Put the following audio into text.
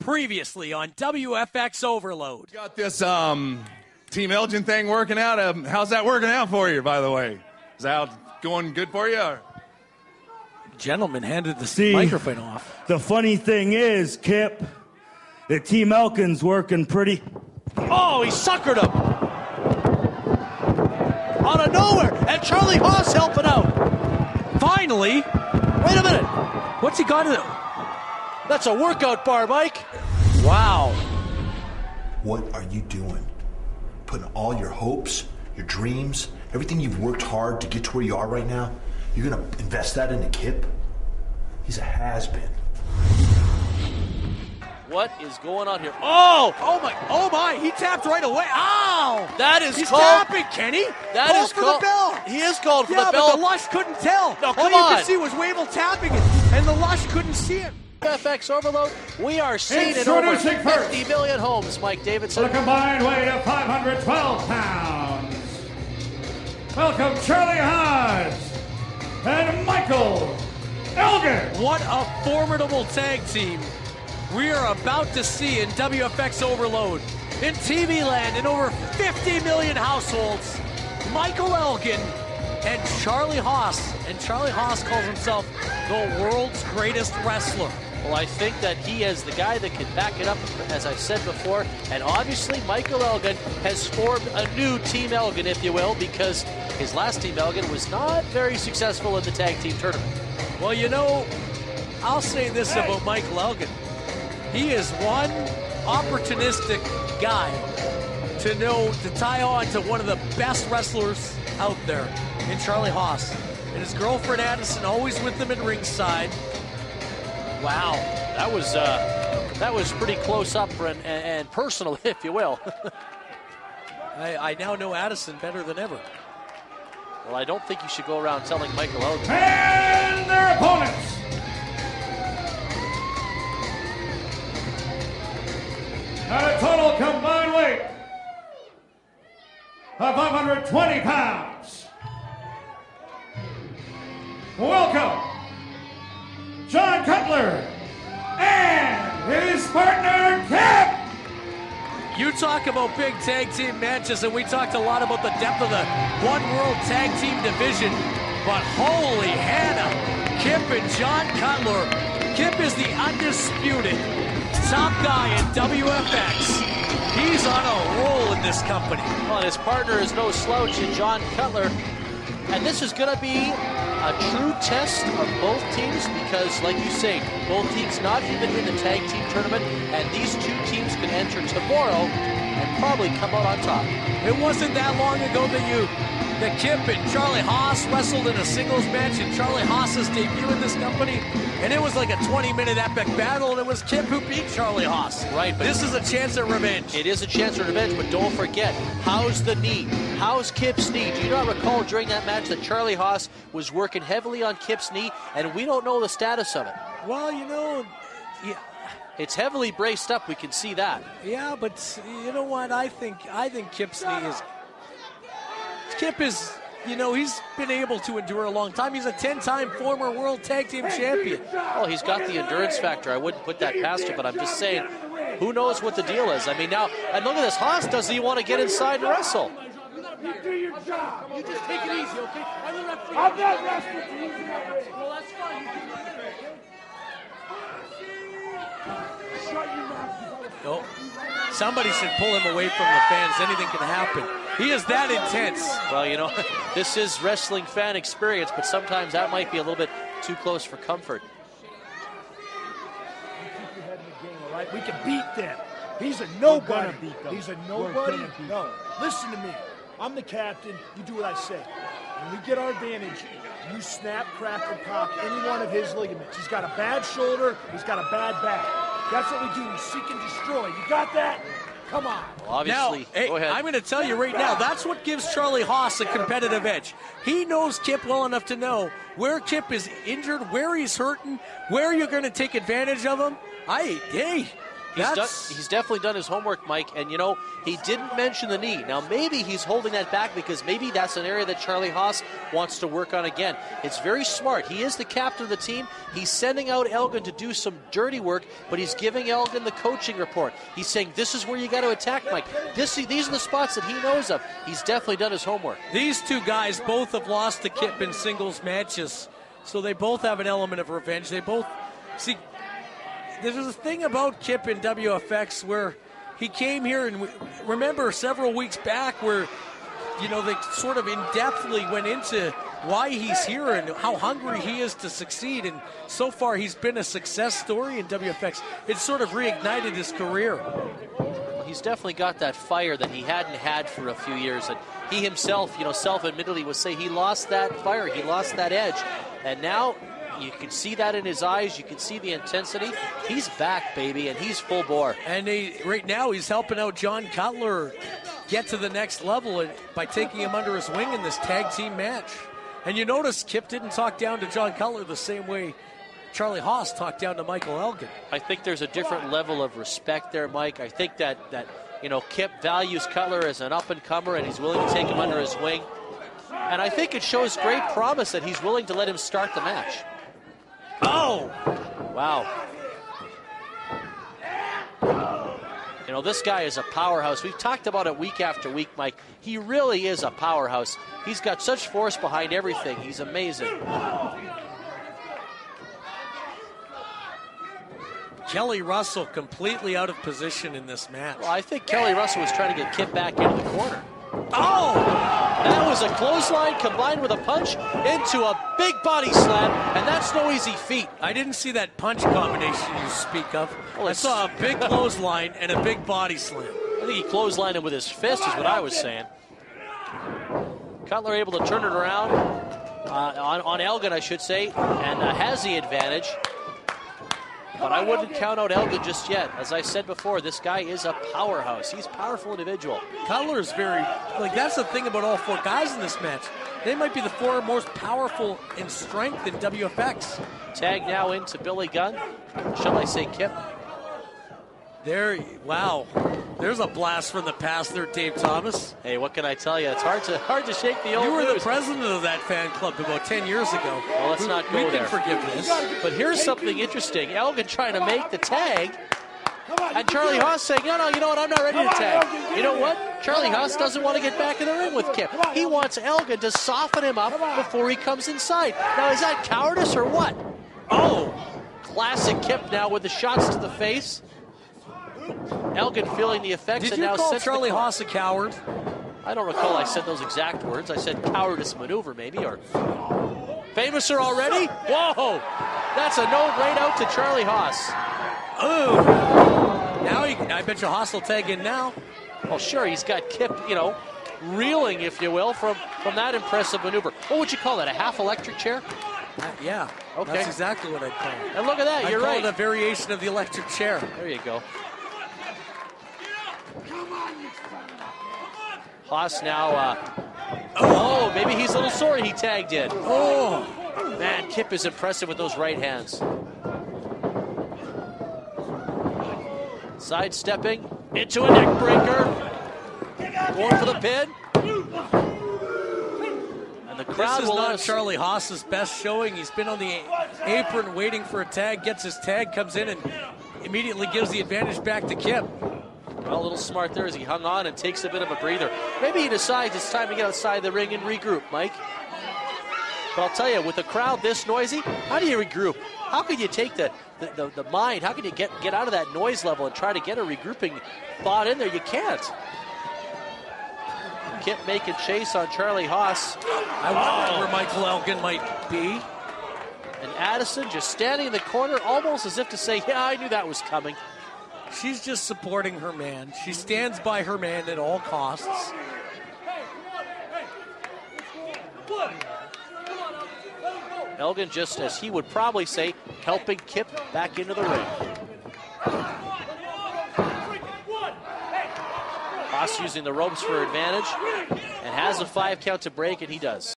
Previously on WFX Overload. Got this Team Elgin thing working out. How's that working out for you, by the way? Is that going good for you? Or? Gentleman handed the microphone off. The funny thing is, Kip, the Team Elgin's working pretty... Oh, he suckered him. Out of nowhere. And Charlie Haas helping out. Finally. Wait a minute. What's he got to do? That's a workout bar, Mike. Wow. What are you doing? Putting all your hopes, your dreams, everything you've worked hard to get to where you are right now, you're going to invest that into Kip? He's a has-been. What is going on here? Oh my, he tapped right away. Ow! That is He's called... tapping, Kenny. That is for called... the bell. He is called for yeah, the bell. But the Lush couldn't tell. No, All come you on. could see was Wavell tapping it, and the Lush couldn't see it. WFX Overload, we are seen in over 50 million homes, Mike Davidson. For the combined weight of 512 pounds, welcome Charlie Haas and Michael Elgin. What a formidable tag team we are about to see in WFX Overload. In TV land, in over 50 million households, Michael Elgin and Charlie Haas. And Charlie Haas calls himself the world's greatest wrestler. Well, I think that he is the guy that can back it up, as I said before. And obviously, Michael Elgin has formed a new Team Elgin, if you will, because his last Team Elgin was not very successful in the tag team tournament. Well, you know, I'll say this about Michael Elgin. He is one opportunistic guy to tie on to one of the best wrestlers out there in Charlie Haas. And his girlfriend Addison always with him at ringside. Wow, that was pretty close up and personal, if you will. I now know Addison better than ever. Well, I don't think you should go around telling Michael Elgin. And their opponents. At a total combined weight of 520 pounds. Welcome, Jon Cutler and his partner, Kip. You talk about big tag team matches, and we talked a lot about the depth of the One World Tag Team division, but holy Hannah, Kip and Jon Cutler. Kip is the undisputed top guy in WFX. He's on a roll in this company. Well, his partner is no slouch in Jon Cutler, and this is going to be a true test of both teams because, like you say, both teams not even in the tag team tournament, and these two teams can enter tomorrow and probably come out on top. It wasn't that long ago that Kip and Charlie Haas wrestled in a singles match in Charlie Haas's debut in this company, and it was like a 20-minute epic battle, and it was Kip who beat Charlie Haas. Right, but this is a chance at revenge. It is a chance at revenge, but don't forget, how's the knee? How's Kip's knee? Do you not recall during that match that Charlie Haas was working heavily on Kip's knee, and we don't know the status of it? Well, you know, yeah. It's heavily braced up, we can see that. Yeah, but you know what? I think Kip's knee is... Kip is, you know, he's been able to endure a long time. He's a 10-time former World Tag Team Champion. Well, he's got the endurance factor. I wouldn't put that past him, but I'm just saying, who knows what the deal is? I mean, now, and look at this. Haas, does he want to get inside and wrestle? You do your job. You just take it easy, okay? I'm the referee. I'm not wrestling. Well, that's fine. Shut your mouth. No. Somebody should pull him away from the fans. Anything can happen. He is that intense. Well, you know, this is wrestling fan experience, but sometimes that might be a little bit too close for comfort. Keep your head in the game, all right? We can beat them. He's a nobody. He's a nobody. No, listen to me. I'm the captain. You do what I say. When we get our advantage, you snap, crack, and pop any one of his ligaments. He's got a bad shoulder. He's got a bad back. That's what we do. We seek and destroy. You got that? Come on. Well, obviously, now, hey, go ahead. I'm going to tell you right now, that's what gives Charlie Haas a competitive edge. He knows Kip well enough to know where Kip is injured, where he's hurting, where you're going to take advantage of him. He's definitely done his homework, Mike, and you know, he didn't mention the knee. Now maybe he's holding that back because maybe that's an area that Charlie Haas wants to work on again. It's very smart. He is the captain of the team. He's sending out Elgin to do some dirty work, but he's giving Elgin the coaching report. He's saying, this is where you got to attack, Mike. These are the spots that he knows of. He's definitely done his homework. These two guys both have lost to Kip in singles matches, so they both have an element of revenge. They both, see, there's a thing about Kip in WFX where he came here, and remember several weeks back where, you know, they sort of in-depthly went into why he's here and how hungry he is to succeed, and so far he's been a success story in WFX. It's sort of reignited his career. Well, he's definitely got that fire that he hadn't had for a few years, and he himself, you know, self-admittedly would say he lost that fire, he lost that edge, and now you can see that in his eyes. You can see the intensity. He's back, baby, and he's full bore. And right now he's helping out Jon Cutler get to the next level by taking him under his wing in this tag team match. And you notice Kip didn't talk down to Jon Cutler the same way Charlie Haas talked down to Michael Elgin. I think there's a different level of respect there, Mike. I think that you know, Kip values Cutler as an up-and-comer, and he's willing to take him under his wing. And I think it shows great promise that he's willing to let him start the match. Oh! Wow. You know, this guy is a powerhouse. We've talked about it week after week, Mike. He really is a powerhouse. He's got such force behind everything. He's amazing. Kelly Russell completely out of position in this match. Well, I think Kelly Russell was trying to get Kip back into the corner. Oh! That was a clothesline combined with a punch into a big body slam, and that's no easy feat. I didn't see that punch combination you speak of. Well, I saw a big clothesline and a big body slam. I think he clotheslined him with his fist is what I was saying. Cutler able to turn it around on Elgin, I should say, and has the advantage. But I wouldn't count out Elgin just yet. As I said before, this guy is a powerhouse. He's a powerful individual. Cutler's very, like, that's the thing about all four guys in this match. They might be the four most powerful in strength in WFX. Tag now into Billy Gunn. Shall I say Kip? There, wow. There's a blast from the past there, Dave Thomas. Hey, what can I tell you? It's hard to shake the old You were news. the president of that fan club about 10 years ago. Well, let's not go there. We can forgive this. But here's something interesting. Elgin trying to make the tag, and Charlie Haas saying, no, you know what, I'm not ready to tag. You know what? Charlie Haas doesn't want to get back in the ring with Kip. He wants Elgin to soften him up before he comes inside. Now, is that cowardice or what? Oh, classic Kip now with the shots to the face. Elgin feeling the effects. Did and you now call Charlie Haas a coward? I don't recall I said those exact words. I said cowardice maneuver maybe, or famouser already? Whoa! That's a note right out to Charlie Haas. Ooh. Now I bet you Haas will tag in now. Well, sure, he's got Kip, you know, reeling, if you will, from that impressive maneuver. What would you call that, a half electric chair? Yeah, okay. That's exactly what I'd call it. And look at that, you're right. I'd call it a variation of the electric chair. There you go. Haas now, maybe he's a little sorry he tagged in. Oh, man, Kip is impressive with those right hands. Sidestepping into a neck breaker. Going for the pin. And the crowd this is will not let us... Charlie Haas's best showing. He's been on the apron waiting for a tag, gets his tag, comes in and immediately gives the advantage back to Kip. Well, a little smart there as he hung on and takes a bit of a breather. Maybe he decides it's time to get outside the ring and regroup, Mike. But I'll tell you, with the crowd this noisy, how do you regroup? How can you take the mind? How can you get out of that noise level and try to get a regrouping thought in there? You can't. Kip making chase on Charlie Haas. I wonder where Michael Elgin might be. And Addison just standing in the corner, almost as if to say, yeah, I knew that was coming. She's just supporting her man. She stands by her man at all costs. Elgin, just as he would probably say, helping Kip back into the ring. Haas using the ropes for advantage and has a 5 count to break, and he does.